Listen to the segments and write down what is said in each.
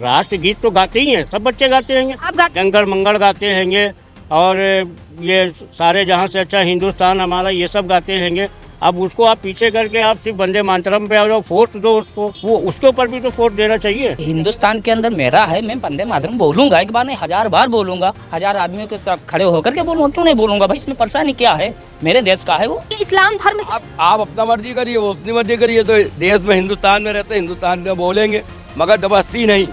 राष्ट्रगीत तो गाते ही हैं, सब बच्चे गाते हैं, आप गाते जंगल मंगल गाते हैं और ये सारे जहाँ से अच्छा हिंदुस्तान हमारा, ये सब गाते हैं। अब उसको आप पीछे करके आप सिर्फ वंदे मातरम पे और फोर्स दो उसको, वो उसके ऊपर भी तो फोर्स देना चाहिए। हिंदुस्तान के अंदर मेरा है, मैं वंदे मातरम बोलूंगा, एक बार नहीं 1000 बार बोलूंगा, 1000 आदमियों के साथ खड़े होकर के बोलूंगा, क्यों नहीं बोलूंगा भाई, इसमें परेशानी क्या है, मेरे देश का है वो। इस्लाम धर्म से आप अपना मर्जी करिए, वो अपनी मर्जी करिए, तो देश में हिंदुस्तान में रहते हिंदुस्तान में बोलेंगे, मगर जबरदस्ती नहीं।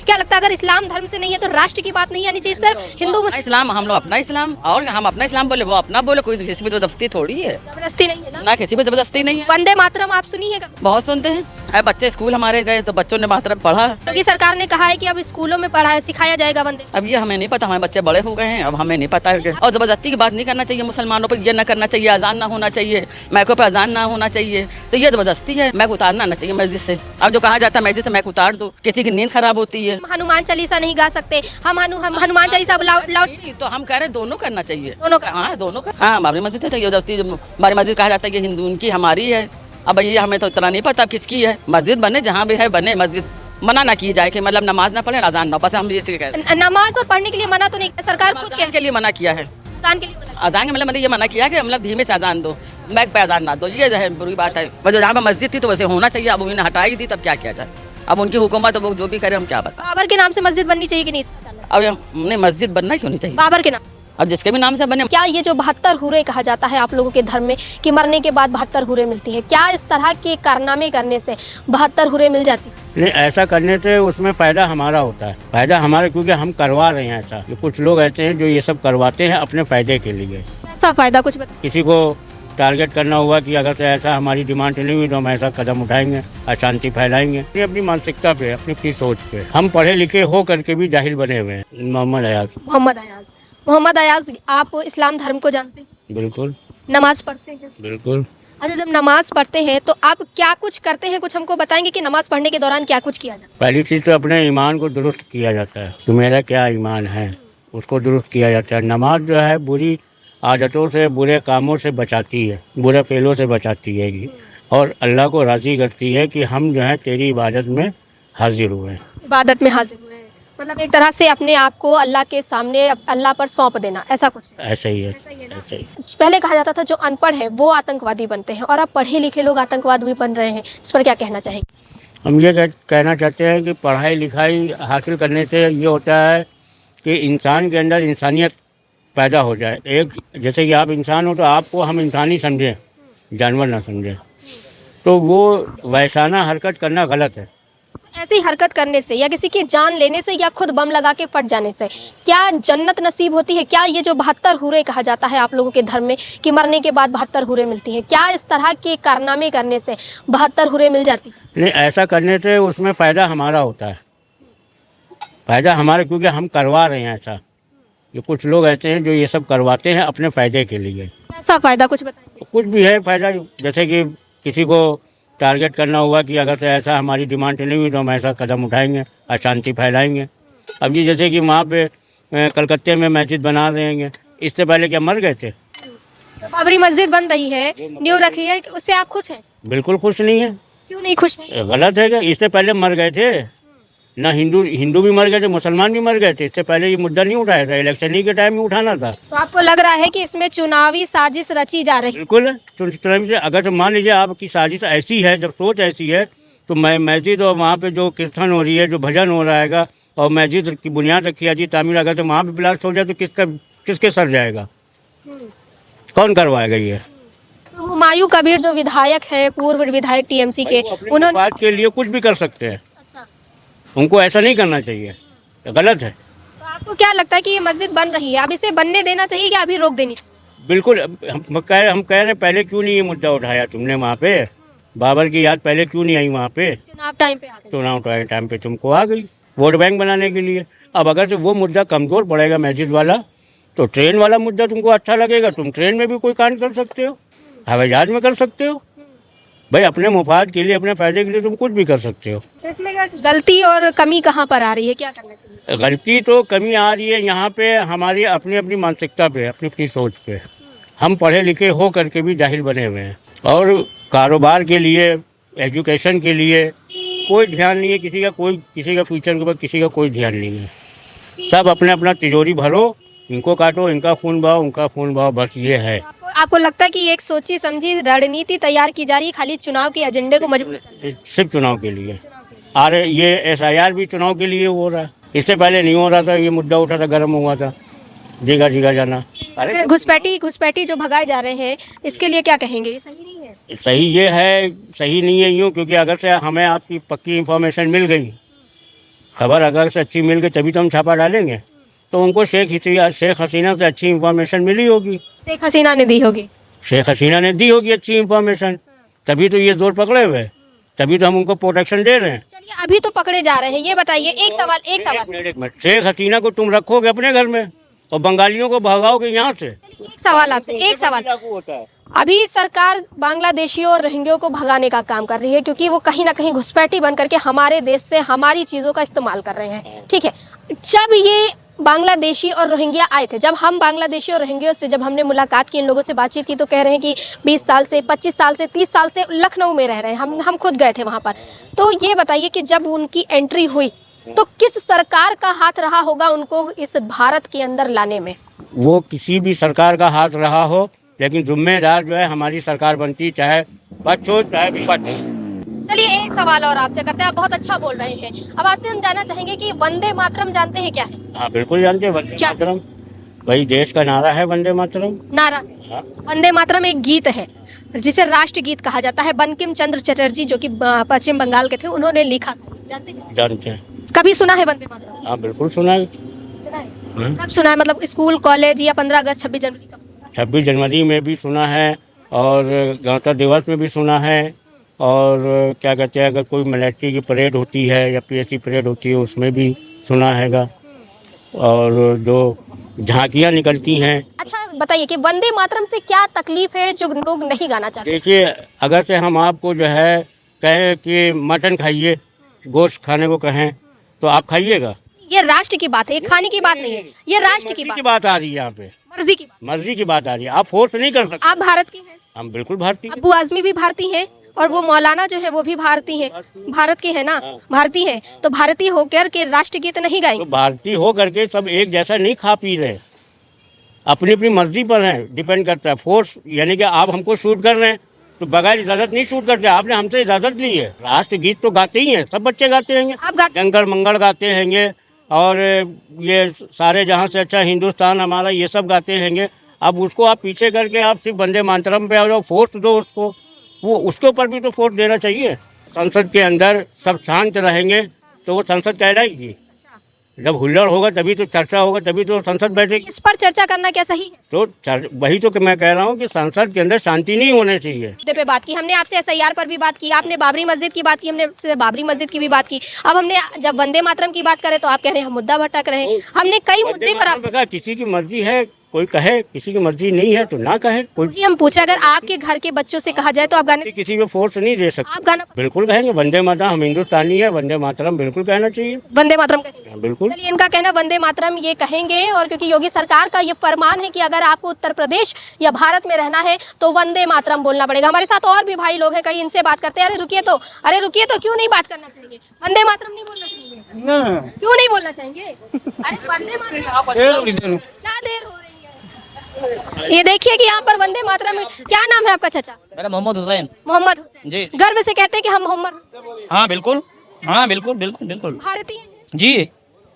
क्या लगता है अगर इस्लाम धर्म से नहीं है तो राष्ट्र की बात नहीं आनी चाहिए सर? हिंदू मुस्लिम इस्लाम हम लोग अपना इस्लाम, और हम अपना इस्लाम बोले, वो अपना बोले, कोई किसी पे तो जबरदस्ती थोड़ी है, जबरदस्ती नहीं है ना। ना किसी पे जबरदस्ती नहीं है। वंदे मातरम आप सुनी है कभी? बहुत सुनते हैं, बच्चे स्कूल हमारे गए तो बच्चों ने मातरम पढ़ा। क्योंकि सरकार ने कहा है कि अब स्कूलों में पढ़ाया सिखाया जाएगा वंदे। अब ये हमें नहीं पता, हमारे बच्चे बड़े हो गए हैं, अब हमें नहीं पता है। और जबरदस्ती की बात नहीं करना चाहिए, मुसलमानों पर ये ना करना चाहिए, अजान ना होना चाहिए, मैकों पे अजान ना होना चाहिए, तो ये जबरदस्ती है। मैक उतारना ना चाहिए मस्जिद से। अब जो कहा जाता है मस्जिद से मैक उतार दो, किसी की नींद खराब होती है। हनुमान चालीसा नहीं गा सकते हम हनुमान चालीसा लाउड तो हम कह रहे दोनों करना चाहिए, दोनों का। हाँ दोनों का। हाँ हमारी मस्जिद है, जबरदस्ती हमारी मस्जिद कहा जाता है, ये हिंदू उनकी हमारी है। अब ये हमें तो इतना नहीं पता किसकी है। मस्जिद बने जहाँ भी है बने, मस्जिद मना ना की जाए कि मतलब नमाज ना पढ़े, अजान ना, बस हम ये कह रहे हैं। नमाज और पढ़ने के लिए मना तो नहीं, सरकार खुद अजान के लिए मना किया है, अजान के लिए मना। अजान के मतलब ये मना किया कि मतलब धीमे से अजान दो, मैक पे अजान ना दो, ये जो है बुरी बात है। जो जहाँ पे मस्जिद थी तो वैसे होना चाहिए, अब उन्हें हटाई दी, तब क्या किया जाए, अब उनकी हुकूमत, वो जो भी करे हम क्या बता। बाबर के नाम से मस्जिद बननी चाहिए कि नहीं? अब हमने मस्जिद बनना क्यों नहीं चाहिए, बाबर के नाम। अब जिसके भी नाम से बने। क्या ये जो 72 हुरे कहा जाता है आप लोगों के धर्म में कि मरने के बाद 72 हुरे मिलती है, क्या इस तरह के कारनामे करने से 72 हुरे मिल जाती है? नहीं, ऐसा करने से उसमें फ़ायदा हमारा होता है, फ़ायदा हमारा, क्योंकि हम करवा रहे हैं ऐसा। ये कुछ लोग ऐसे हैं जो ये सब करवाते हैं अपने फ़ायदे के लिए। ऐसा फायदा कुछ बताइए। किसी को टारगेट करना हुआ कि अगर से ऐसा हमारी डिमांड नहीं हुई तो हम ऐसा कदम उठाएंगे, अशांति फैलाएंगे। ये अपनी मानसिकता पे, अपनी सोच पे। हम पढ़े लिखे हो करके भी जाहिल बने हुए हैं। मोहम्मद अयाज, आप इस्लाम धर्म को जानते हैं? बिल्कुल। नमाज पढ़ते हैं? बिल्कुल। अच्छा, जब नमाज पढ़ते हैं तो आप क्या कुछ करते हैं, कुछ हमको बताएंगे कि नमाज पढ़ने के दौरान क्या कुछ किया जाता है? पहली चीज़ तो अपने ईमान को दुरुस्त किया जाता है कि मेरा क्या ईमान है, उसको दुरुस्त किया जाता है। नमाज जो है बुरी आदतों से, बुरे कामों से बचाती है, बुरे फेलों से बचाती है और अल्लाह को राज़ी करती है कि हम जो है तेरी इबादत में हाजिर हुए। इबादत में हाजिर हुए हैं, मतलब एक तरह से अपने आप को अल्लाह के सामने, अल्लाह पर सौंप देना, ऐसा कुछ? ऐसा ही है, ऐसा ही है ना? ऐसा ही। पहले कहा जाता था जो अनपढ़ है वो आतंकवादी बनते हैं, और अब पढ़े लिखे लोग आतंकवाद भी बन रहे हैं, इस पर क्या कहना चाहेंगे? हम ये कहना चाहते हैं कि पढ़ाई लिखाई हासिल करने से ये होता है कि इंसान के अंदर इंसानियत पैदा हो जाए। एक जैसे कि आप इंसान हो तो आपको हम इंसानी समझें, जानवर ना समझें, तो वो वैसाना हरकत करना गलत है। ऐसी हरकत करने से या किसी की जान लेने से या खुद बम लगा के फट जाने से क्या जन्नत नसीब होती है? क्या ये जो 72 हुरे कहा जाता है आप लोगों के धर्म में कि मरने के बाद 72 हुरे मिलती है, क्या इस तरह के कारनामे करने से 72 हुरे मिल जाती है? नहीं, ऐसा करने से उसमें फ़ायदा हमारा होता है, फ़ायदा हमारा, क्योंकि हम करवा रहे हैं ऐसा। ये कुछ लोग ऐसे हैं जो ये सब करवाते हैं अपने फ़ायदे के लिए। ऐसा फायदा कुछ बताइए। कुछ भी है फ़ायदा, जैसे कि किसी को टारगेट करना हुआ कि अगर से ऐसा हमारी डिमांड नहीं हुई तो हम ऐसा कदम उठाएंगे, अशांति फैलाएंगे। अब ये जैसे कि वहाँ पे कलकत्ते में मस्जिद बना रहे हैं, इससे पहले क्या मर गए थे? बाबरी मस्जिद बन रही है, न्यू रखी है, उससे आप खुश हैं? बिल्कुल खुश नहीं है। क्यों नहीं खुश हैं? गलत है क्या? इससे पहले मर गए थे ना, हिंदू भी मर गए थे, मुसलमान भी मर गए थे। इससे पहले ये मुद्दा नहीं उठाया था, इलेक्शन ही के टाइम में उठाना था। तो आपको लग रहा है कि इसमें चुनावी साजिश रची जा रही है? बिल्कुल। चुनाव से अगर मान लीजिए आपकी साजिश ऐसी है, जब सोच ऐसी है, तो मस्जिद और वहाँ पे जो कीर्तन हो रही है, जो भजन हो रहा है और मस्जिद की बुनियाद रखी है जी तामीर, अगर तो वहाँ पे ब्लास्ट हो जाए तो किसके सर जाएगा? कौन करवाएगा ये? तो हुमायूं कबीर जो विधायक है, पूर्व विधायक टीएमसी के, उन्होंने बात के लिए कुछ भी कर सकते हैं, अच्छा, उनको ऐसा नहीं करना चाहिए, गलत है। तो आपको क्या लगता है कि ये मस्जिद बन रही है, अब इसे बनने देना चाहिए या अभी रोक देनी चाहिए? बिल्कुल। हम कह रहे हैं पहले क्यों नहीं ये मुद्दा उठाया तुमने? वहाँ पे बाबर की याद पहले क्यों नहीं आई? वहाँ पे चुनाव टाइम पे आ गए। चुनाव टाइम पे तुमको आ गई वोट बैंक बनाने के लिए। अब अगर से वो मुद्दा कमज़ोर पड़ेगा मस्जिद वाला, तो ट्रेन वाला मुद्दा तुमको अच्छा लगेगा, तुम ट्रेन में भी कोई कांड कर सकते हो, हवाई जहाज में कर सकते हो। भाई अपने मुफाद के लिए, अपने फ़ायदे के लिए तुम कुछ भी कर सकते हो। तो इसमें क्या गलती और कमी कहाँ पर आ रही है, क्या करना चाहिए? गलती तो कमी आ रही है यहाँ पे हमारी अपनी मानसिकता पे, अपनी सोच पे। हम पढ़े लिखे हो करके भी जाहिल बने हुए हैं और कारोबार के लिए, एजुकेशन के लिए कोई ध्यान नहीं है, किसी का फ्यूचर के ऊपर किसी का कोई ध्यान नहीं है। सब अपने अपना तिजोरी भरो, इनको काटो, इनका खून बहाओ, उनका खून बहाओ, बस ये है। आपको लगता है कि एक सोची समझी रणनीति तैयार की जा रही है खाली चुनाव के एजेंडे को मजबूत सिर्फ चुनाव के लिए। और ये SIR भी चुनाव के लिए हो रहा है, इससे पहले नहीं हो रहा था। ये मुद्दा उठा था, गर्म हुआ था, जीगा जाना। अरे घुसपैठी जो भगाए जा रहे हैं, इसके लिए क्या कहेंगे? ये सही नहीं है। सही ये है, सही नहीं है यूँ, क्योंकि अगर से हमें आपकी पक्की इन्फॉर्मेशन मिल गई, खबर अगर से अच्छी मिल गई, तभी तो हम छापा डालेंगे। तो उनको शेख हसीना से अच्छी इन्फॉर्मेशन मिली होगी, शेख हसीना ने दी होगी, शेख हसीना ने दी होगी अच्छी इन्फॉर्मेशन, तभी तो ये जोर पकड़े हुए, तभी तो हम उनको प्रोटेक्शन दे रहे हैं। चलिए अभी तो पकड़े जा रहे हैं, ये बताइए एक सवाल एक मिनट, शेख हसीना को तुम रखोगे अपने घर में और बंगालियों को भगाओगे यहाँ से? एक सवाल आपसे, एक सवाल। होता है। अभी सरकार बांग्लादेशियों और रोहिंग्यों को भगाने का काम कर रही है, क्योंकि वो कहीं ना कहीं घुसपैठी बन करके हमारे देश से हमारी चीज़ों का इस्तेमाल कर रहे हैं, ठीक है। जब ये बांग्लादेशी और रोहिंग्या आए थे, जब हम बांग्लादेशी और रोहिंग्यों से जब हमने मुलाकात की, इन लोगों से बातचीत की, तो कह रहे हैं कि 20 साल से 25 साल से 30 साल से लखनऊ में रह रहे हैं। हम खुद गए थे वहाँ पर। तो ये बताइए कि जब उनकी एंट्री हुई तो किस सरकार का हाथ रहा होगा उनको इस भारत के अंदर लाने में? वो किसी भी सरकार का हाथ रहा हो, लेकिन जिम्मेदार जो है हमारी सरकार बनती, चाहे पक्ष हो चाहे विपक्ष हो। चलिए एक सवाल और आपसे करते हैं, आप बहुत अच्छा बोल रहे हैं। अब आपसे हम जानना चाहेंगे कि वंदे मातरम जानते हैं क्या है? हाँ बिल्कुल जानते हैं वंदे क्या? मातरम, वही देश का नारा है वंदे मातरम। नारा? हाँ। वंदे मातरम एक गीत है जिसे राष्ट्रगीत कहा जाता है। बंकिम चंद्र चटर्जी जो कि पश्चिम बंगाल के थे, उन्होंने लिखा था, जानते हैं? जानते हैं। कभी सुना है वंदे मातरम? हाँ बिल्कुल सुना है। सुना है? कब सुना है? मतलब स्कूल, कॉलेज या 15 अगस्त, 26 जनवरी? 26 जनवरी में भी सुना है और गणतंत्र दिवस में भी सुना है, और क्या कहते हैं, अगर कोई मिलिट्री की परेड होती है या PSC परेड होती है उसमें भी सुना हैगा, और जो झांकियाँ निकलती हैं। अच्छा बताइए कि वंदे मातरम से क्या तकलीफ है जो लोग नहीं गाना चाहते? देखिए, अगर से हम आपको जो है कहें कि मटन खाइए, गोश्त खाने को कहें, तो आप खाइएगा? ये राष्ट्र की बात है, ये खाने की बात नहीं है, ये राष्ट्र की बात आ रही है। यहाँ पे मर्जी की बात, मर्जी की बात आ रही है, आप फोर्स नहीं कर सकते। आप भारत की हैं, हम बिल्कुल भारतीय। अब्बू आजमी भी भारतीय हैं और वो मौलाना जो है वो भी भारतीय हैं, भारत के हैं ना, भारतीय हैं। तो भारतीय होकर के राष्ट्रगीत नहीं तो गाएंगे? भारतीय हो करके सब एक जैसा नहीं खा पी रहे, अपनी अपनी मर्जी पर है, डिपेंड करता है। फोर्स यानी कि आप हमको शूट कर रहे हैं तो बगैर इजाजत नहीं शूट करते, आपने हमसे इजाजत ली है। राष्ट्रगीत तो गाते ही हैं, सब बच्चे गाते हैं, आप गाते? जंगल मंगल गाते हैंगे, और ये सारे जहाँ से अच्छा हिंदुस्तान हमारा, ये सब गाते हैंगे। अब उसको आप पीछे करके आप सिर्फ वंदे मातरम पे आ जाओ, फोर्स दो उसको, वो उसके ऊपर भी तो फोर्स देना चाहिए। संसद के अंदर सब शांत रहेंगे तो वो संसद कहलाएगी। जब हुल्लड़ होगा तभी तो चर्चा होगा, तभी तो संसद बैठेगी। इस पर चर्चा करना क्या सही है? तो वही तो मैं कह रहा हूँ कि संसद के अंदर शांति नहीं होनी चाहिए। मुद्दे पे बात की हमने, आपसे SIR पर भी बात की, आपने बाबरी मस्जिद की बात की, हमने आपसे बाबरी मस्जिद की भी बात की। अब हमने जब वंदे मातरम की बात करें तो आप कह रहे हैं हम मुद्दा भटक रहे हैं। हमने कई मुद्दे पर आप, किसी की मर्जी है, कोई कहे, किसी की मर्जी नहीं है तो ना कहे। कोई हम पूछे अगर आपके घर के बच्चों से कहा जाए तो आप गाने, किसी को फोर्स नहीं दे सकते। आप गाना बिल्कुल कहेंगे वंदे मातरम, हम हिंदुस्तानी है, वंदे मातरम बिल्कुल कहना चाहिए। वंदे मातरम कहेंगे? बिल्कुल। चलिए इनका कहना वंदे मातरम ये कहेंगे, और क्योंकि योगी सरकार का ये फरमान है कि अगर आपको उत्तर प्रदेश या भारत में रहना है तो वंदे मातरम बोलना पड़ेगा। हमारे साथ और भी भाई लोग हैं, कहीं इनसे बात करते हैं। अरे रुकिए तो क्यों नहीं बात करना चाहिए? वंदे मातरम नहीं बोलना चाहिए? क्यों नहीं बोलना चाहिए? अरे वंदे मातरम क्या देर हो रही है? ये देखिए कि यहाँ पर वंदे मातरम, क्या नाम है आपका चाचा? मेरा मोहम्मद हुसैन। मोहम्मद हुसैन जी। गर्व से कहते हैं कि हम मोहम्मद। हाँ बिल्कुल, हाँ बिल्कुल बिल्कुल बिल्कुल भारतीय हैं। जी।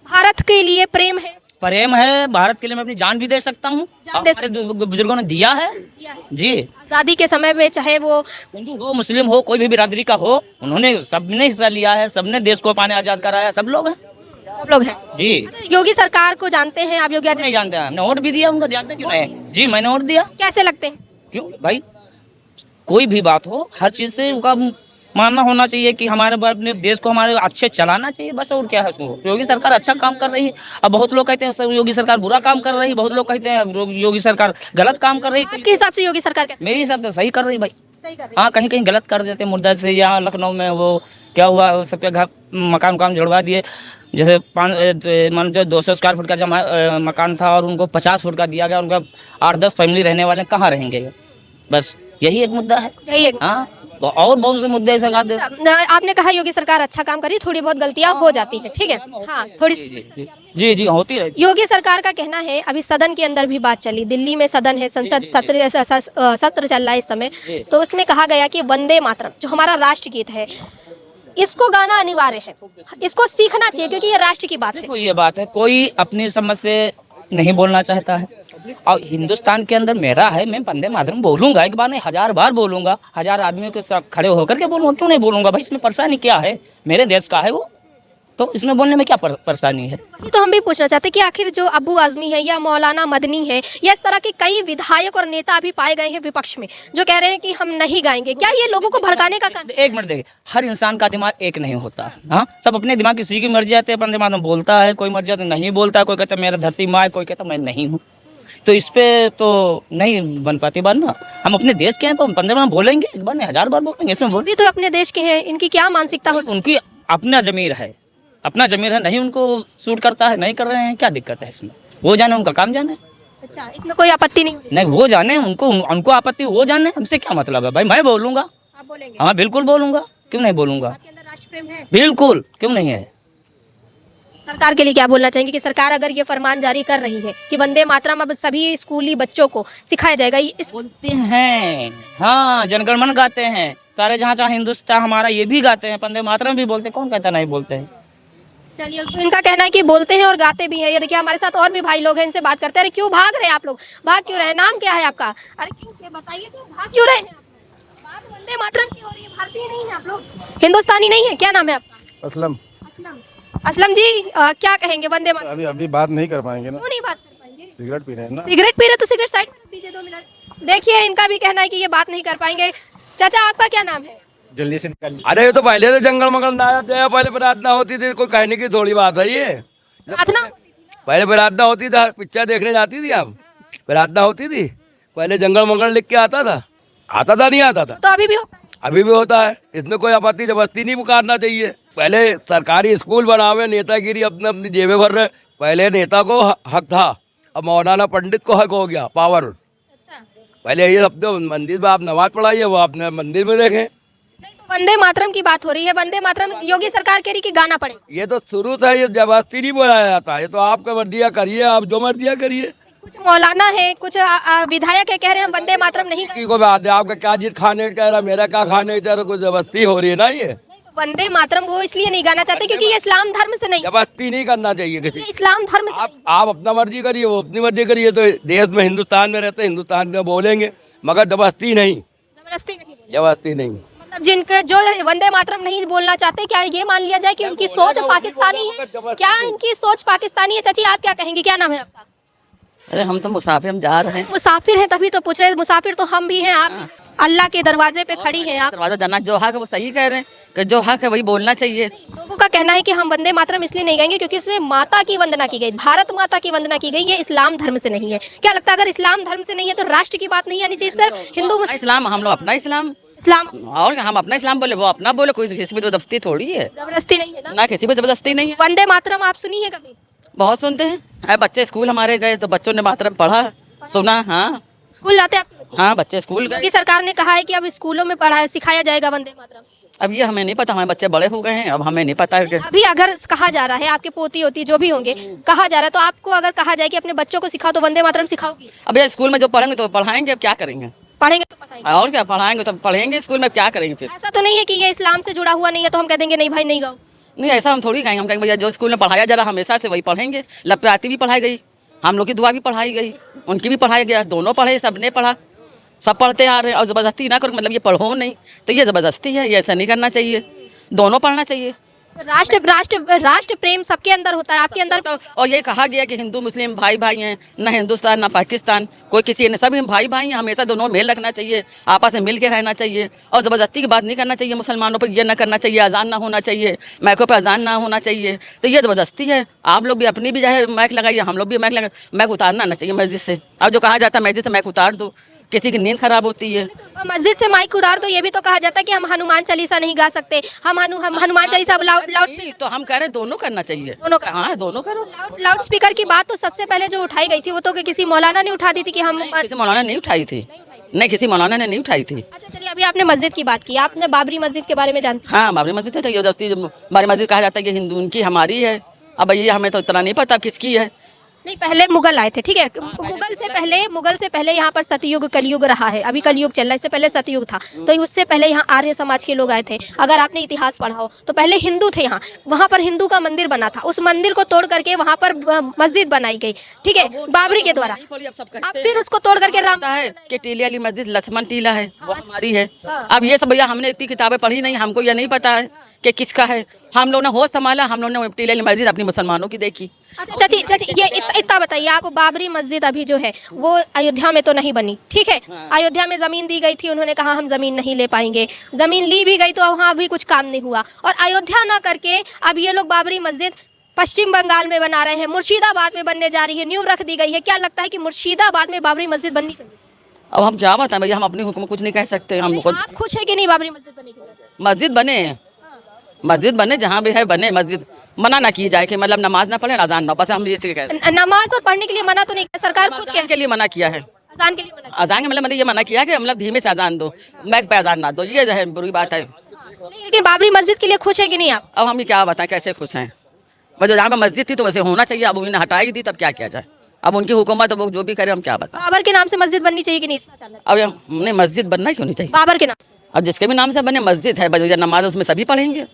भारत के लिए प्रेम है, प्रेम है, भारत के लिए मैं अपनी जान भी दे सकता हूँ। जान दे हमारे बुजुर्गों ने दिया है जी। आजादी के समय में चाहे वो हिंदू हो, मुस्लिम हो, कोई भी बिरादरी का हो, उन्होंने सबने हिस्सा लिया है, सबने देश को पाने आजाद कराया, सब लोग हैं जी। अच्छा, योगी सरकार को जानते हैं आप? योगी नहीं जानते हैं, हमने वोट भी दिया उनका, जानते क्यों नहीं? जी मैंने वोट दिया। कैसे लगते हैं? क्यों भाई, कोई भी बात हो, हर चीज से उनका मानना होना चाहिए कि हमारे अपने देश को हमारे अच्छे चलाना चाहिए, बस। और क्या है उसको, योगी सरकार अच्छा काम कर रही है। अब बहुत लोग कहते हैं योगी सरकार बुरा काम कर रही है, बहुत लोग कहते हैं योगी सरकार गलत काम कर रही है। आपके हिसाब से योगी सरकार कैसे? मेरे हिसाब से सही कर रही भाई। सही कर रही हाँ, कहीं कहीं गलत कर देते हैं। मुर्दा से यहाँ लखनऊ में वो क्या हुआ, सबके घर मकान जुड़वा दिए। जैसे मान जो 200 स्क्वायर फुट का मकान था और उनको 50 फुट का दिया गया। उनका 8-10 फैमिली रहने वाले कहाँ रहेंगे? बस यही एक मुद्दा है। यही एक हाँ, तो और बहुत से मुद्दे ऐसे गाते हैं। आपने कहा योगी सरकार अच्छा काम कर रही है, थोड़ी बहुत गलतियां हो जाती हैं, ठीक है, हाँ थोड़ी जी होती रहती। योगी सरकार का कहना है, अभी सदन के अंदर भी बात चली, दिल्ली में सदन है, संसद सत्र चल रहा है इस समय, तो उसमें कहा गया कि वंदे मातरम जो हमारा राष्ट्रगीत है, इसको गाना अनिवार्य है, इसको सीखना चाहिए क्योंकि ये राष्ट्र की बात है। देखो ये बात है, कोई अपनी समझ से नहीं बोलना चाहता है, और हिंदुस्तान के अंदर मेरा है, मैं वंदे मातरम बोलूंगा, एक बार नहीं 1000 बार बोलूंगा, 1000 आदमियों के साथ खड़े होकर के बोलूंगा, क्यों नहीं बोलूंगा भाई, इसमें परेशानी क्या है, मेरे देश का है वो, तो इसमें बोलने में क्या परेशानी है। वही तो हम भी पूछना चाहते हैं कि आखिर जो अब्बू आजमी है या मौलाना मदनी है या इस तरह के कई विधायक और नेता अभी पाए गए हैं विपक्ष में जो कह रहे हैं कि हम नहीं गाएंगे, क्या ये लोगों को भड़काने का काम? एक मिनट देखिए, हर इंसान का दिमाग एक नहीं होता। हाँ, सब अपने दिमाग, किसी की मर्जी आती है वंदे मातरम बोलता है, कोई मर्जी आती नहीं बोलता है, कोई कहता है मेरा धरती माँ है, कोई कहता मैं नहीं हूँ, तो इस पे तो नहीं बन पाती बात ना। हम अपने देश के हैं तो वंदे मातरम बोलेंगे, एक बार नहीं 1000 बार बोलेंगे, इसमें भी तो अपने देश के हैं, इनकी क्या मानसिकता हो? उनकी अपना जमीर है, अपना जमीर है, नहीं उनको सूट करता है, नहीं कर रहे हैं, क्या दिक्कत है इसमें, वो जाने, उनका काम जाने। अच्छा, इसमें कोई आपत्ति नहीं वो जाने, उनको आपत्ति वो जाने, हमसे क्या मतलब है भाई, मैं बोलूंगा, आप बोलेंगे? हाँ बिल्कुल बोलूंगा, क्यों नहीं बोलूंगा, आपके अंदर राष्ट्र प्रेम है? बिल्कुल, क्यों नहीं है। सरकार के लिए क्या बोलना चाहेंगे कि सरकार अगर ये फरमान जारी कर रही है कि वंदे मातरम अब सभी स्कूली बच्चों को सिखाया जाएगा, इस बोलते हैं, हाँ जनगण मन गाते हैं, सारे जहाँ जहाँ हिंदुस्तान हमारा ये भी गाते हैं, वंदे मातरम भी बोलते हैं, कौन कहता नहीं बोलते हैं। चलिए, तो इनका कहना है कि बोलते हैं और गाते भी हैं। ये देखिए हमारे साथ और भी भाई लोग हैं, इनसे बात करते हैं। अरे क्यों भाग रहे हैं आप लोग, भाग क्यों रहे हैं, नाम क्या है आपका? अरे क्यों बताइए, क्यों भाग क्यों रहे हैं आप? बात वंदे मातरम की हो रही है, भारतीय नहीं है आप लोग, हिंदुस्तानी नहीं है, क्या नाम है आपका? असलम। असलम जी, क्या कहेंगे वंदे मातरम? अभी बात नहीं कर पाएंगे ना, क्यों नहीं बात कर पाएंगे? सिगरेट पी रहे हैं ना। सिगरेट पी रहे तो सिगरेट साइड में रख दीजिए 2 मिनट। देखिए इनका भी कहना है कि ये बात नहीं कर पाएंगे। चाचा आपका क्या नाम है? जल्दी से निकालिए। अरे ये तो पहले से जंगल मंगल ना आते हैं, पहले प्रार्थना होती थी, कोई कहने की थोड़ी बात है ये। प्रार्थना होती थी ना? पहले प्रार्थना होती था, पिक्चर देखने जाती थी आप, प्रार्थना होती थी, पहले जंगल मंगल लिख के आता था नहीं आता था, तो अभी भी होता है। अभी भी होता है, इसमें कोई आपत्ति जबरदस्ती नहीं पुकारना चाहिए। पहले सरकारी स्कूल बनावे, नेतागिरी अपने अपनी जेबें भर रहे, पहले नेता को हक था, अब मौलाना पंडित को हक हो गया, पावर। अच्छा, पहले ये सब तो मंदिर में आप नमाज पढ़ाइए, वो अपने मंदिर में देखें। नहीं तो वंदे मातरम की बात हो रही है, वंदे मातरम योगी सरकार कह रही कि गाना पड़ेगा। ये तो शुरू से ये जबरदस्ती नहीं बोलाया जाता, ये तो आपका मर्जिया करिए, आप जो मर्जिया करिए। कुछ मौलाना है, कुछ विधायक है, कह रहे हैं हम वंदे मातरम नहीं किसी को बात है, आपका क्या जीत खाने कह रहा, मेरा क्या खाने कह रहा, कुछ जबरदस्ती हो रही है ना। ये तो वंदे मातरम वो इसलिए नहीं गाना चाहते क्योंकि ये इस्लाम धर्म से नहीं, जबरदस्ती नहीं करना चाहिए ये किसी। इस्लाम धर्म से नहीं। आप अपना मर्जी करिए, वो अपनी मर्जी करिए, तो देश में हिंदुस्तान में रहते, हिंदुस्तान में बोलेंगे, मगर जबरदस्ती नहीं, जबरदस्ती नहीं। जबरदस्ती नहीं। मतलब जिनके जो वंदे मातरम नहीं बोलना चाहते, क्या ये मान लिया जाए कि उनकी सोच पाकिस्तानी है? क्या इनकी सोच पाकिस्तानी है? चाची आप क्या कहेंगे, क्या नाम है आपका? अरे हम तो मुसाफिर, हम जा रहे हैं, मुसाफिर हैं तभी तो पूछ रहे हैं, मुसाफिर तो हम भी हैं, आप अल्लाह के दरवाजे पे खड़ी हैं आप। दरवाजा जाना जो हक है वो सही कह रहे हैं कि जो हक है वही बोलना चाहिए। लोगों का कहना है कि हम वंदे मातरम इसलिए नहीं गाएंगे क्योंकि इसमें माता की वंदना की गई, भारत माता की वंदना की गई, ये इस्लाम धर्म से नहीं है। क्या लगता है अगर इस्लाम धर्म से नहीं है तो राष्ट्र की बात नहीं आनी चाहिए? सर हिंदू मुस्लिम इस्लाम, हम लोग अपना इस्लाम, इस्लाम और हम अपना इस्लाम बोले, वो अपना बोले, कोई किसी पे जबरदस्ती थोड़ी है जबरदस्ती नहीं है ना। ना, किसी पे जबरदस्ती नहीं है। वंदे मातरम आप सुनी है कभी? बहुत सुनते हैं, है बच्चे स्कूल हमारे गए तो बच्चों ने मातरम पढ़ा, सुना। हाँ स्कूल जाते हैं आपके बच्चे? हाँ, बच्चे स्कूल गए। योगी सरकार ने कहा है कि अब स्कूलों में पढ़ाया सिखाया जाएगा वंदे मातरम। अब ये हमें नहीं पता, हमारे बच्चे बड़े हो गए हैं, अब हमें नहीं पता है कि अभी अगर कहा जा रहा है, आपके पोती होती जो भी होंगे, कहा जा रहा है, तो आपको अगर कहा जाए कि अपने बच्चों को सिखाओ तो वंदे मातरम सिखाओगी? अब ये स्कूल में जो पढ़ेंगे तो पढ़ाएंगे, अब क्या करेंगे, पढ़ेंगे तो पढ़ाएंगे, और क्या पढ़ाएंगे तो पढ़ेंगे, स्कूल में क्या करेंगे फिर? ऐसा तो नहीं है कि ये इस्लाम से जुड़ा हुआ नहीं है तो हम कह देंगे नहीं भाई नहीं गाओ। नहीं, ऐसा हम थोड़ी कहेंगे, हम कहेंगे भैया जो स्कूल में पढ़ाया जा रहा हमेशा से वही पढ़ेंगे। लप्पे आती भी पढ़ाई गई, हम लोग की दुआ भी पढ़ाई गई, उनकी भी पढ़ाया गया, दोनों पढ़े, सबने पढ़ा, सब पढ़ते आ रहे हैं। और ज़बरदस्ती ना करो, मतलब ये पढ़ो नहीं तो ये ज़बरदस्ती है, ये ऐसा नहीं करना चाहिए, दोनों पढ़ना चाहिए। राष्ट्र राष्ट्र राष्ट्र प्रेम सबके अंदर होता है, आपके अंदर तो और ये कहा गया कि हिंदू मुस्लिम भाई भाई हैं, ना हिंदुस्तान ना पाकिस्तान, कोई किसी ने, सभी भाई भाई हैं, हमेशा दोनों मेल रखना चाहिए, आपस में मिल के रहना चाहिए, और ज़बरदस्ती की बात नहीं करना चाहिए। मुसलमानों पर ये ना करना चाहिए, अजान ना होना चाहिए, माइकों पर अजान ना होना चाहिए, तो ये ज़बरदस्ती है। आप लोग भी अपनी भी जो है माइक लगाइए, हम लोग भी माइक लगाए, माइक उतारना ना चाहिए मस्जिद से। अब जो कहा जाता है मस्जिद से माइक उतार दो, किसी की नींद खराब होती है। मस्जिद से माइक उतार दो, ये भी तो कहा जाता है कि हम हनुमान चालीसा नहीं गा सकते, हम हनुमान चालीसा लाउड तो हम कह रहे हैं दोनों करना चाहिए, दोनों का। हाँ दोनों करो। लाउड स्पीकर की बात तो सबसे पहले जो उठाई गई थी वो तो किसी मौलाना ने उठा दी थी कि हम किसी मौलाना नहीं उठाई थी, नहीं, किसी मौलाना ने नहीं उठाई थी। अच्छा चलिए, अभी आपने मस्जिद की बात की, आपने बाबरी मस्जिद के बारे में जानते हाँ, बाबरी मस्जिद तो जबरदस्ती बाबरी मस्जिद कहा जाता है कि हिंदू उनकी हमारी है। अब ये हमें तो इतना नहीं पता किसकी है। नहीं, पहले मुगल आए थे, ठीक है। मुगल से पहले यहाँ पर सतयुग कलयुग रहा है, अभी कलयुग चल रहा है, इससे पहले सतयुग था। तो उससे पहले यहाँ आर्य समाज के लोग आए थे। अगर आपने इतिहास पढ़ा हो तो पहले हिंदू थे यहाँ, वहाँ पर हिंदू का मंदिर बना था, उस मंदिर को तोड़ करके वहाँ पर मस्जिद बनाई गई, ठीक है, बाबरी के द्वारा। अब फिर उसको तोड़ करके राम है कि टीले वाली मस्जिद लक्ष्मण टीला है, वो हमारी है। अब ये सब भैया हमने इतनी किताबें पढ़ी नहीं, हमको ये नहीं पता है कि किसका है। हम लोग ने होश संभाला, हम लोग ने टीले वाली मस्जिद अपनी मुसलमानों की देखी। अच्छा चाची, ये इतना बताइए आप, बाबरी मस्जिद अभी जो है वो अयोध्या में तो नहीं बनी, ठीक है। अयोध्या में जमीन दी गई थी, उन्होंने कहा हम जमीन नहीं ले पाएंगे, जमीन ली भी गई तो वहाँ भी कुछ काम नहीं हुआ, और अयोध्या ना करके अब ये लोग बाबरी मस्जिद पश्चिम बंगाल में बना रहे हैं, मुर्शिदाबाद में बनने जा रही है, नींव रख दी गई है। क्या लगता है कि मुर्शिदाबाद में बाबरी मस्जिद बननी चाहिए? अब हम क्या बताएं भैया, हम अपनी हुक्म कुछ नहीं कह सकते। हम खुद आप खुश है कि नहीं बाबरी मस्जिद बनेगी? मस्जिद बने, मस्जिद बने, जहाँ भी है बने मस्जिद। मना ना की जाए कि मतलब नमाज ना पढ़े, अजान ना, बस हम ये कह रहे हैं। नमाज और पढ़ने के लिए मना तो नहीं किया सरकार, खुद अजान के लिए मना किया है। अजान के लिए मना किया। अजान के मतलब मैंने ये मना किया कि मतलब धीमे से अजान दो, मैक पे अजान ना दो, ये जो है बुरी बात है। नहीं, लेकिन बाबरी मस्जिद के लिए खुश है कि नहीं आप? अब हम ये क्या बताएं कैसे खुश हैं। बस जहाँ पर मस्जिद थी तो वैसे होना चाहिए, अब उन्हें हटाई दी, तब क्या किया जाए। अब उनकी हुकूमत, वो जो भी करे हम क्या बताएं। बाबर के नाम से मस्जिद बननी चाहिए कि नहीं, इतना जानना चाहिए। अब हमने मस्जिद बनना क्यों नहीं चाहिए? बाबर के नाम से, अब जिसके भी नाम से बने मस्जिद है, बस नमाज उसमें सभी पढ़ेंगे।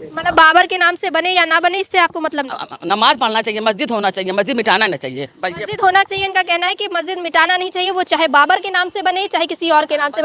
मतलब बाबर के नाम से बने या ना बने इससे आपको मतलब नहीं? नमाज पढ़ना चाहिए, मस्जिद होना चाहिए, मस्जिद मिटाना नहीं चाहिए। मस्जिद होना चाहिए, इनका कहना है कि मस्जिद मिटाना नहीं चाहिए, वो चाहे बाबर के नाम से बने चाहे किसी और के नाम से बने।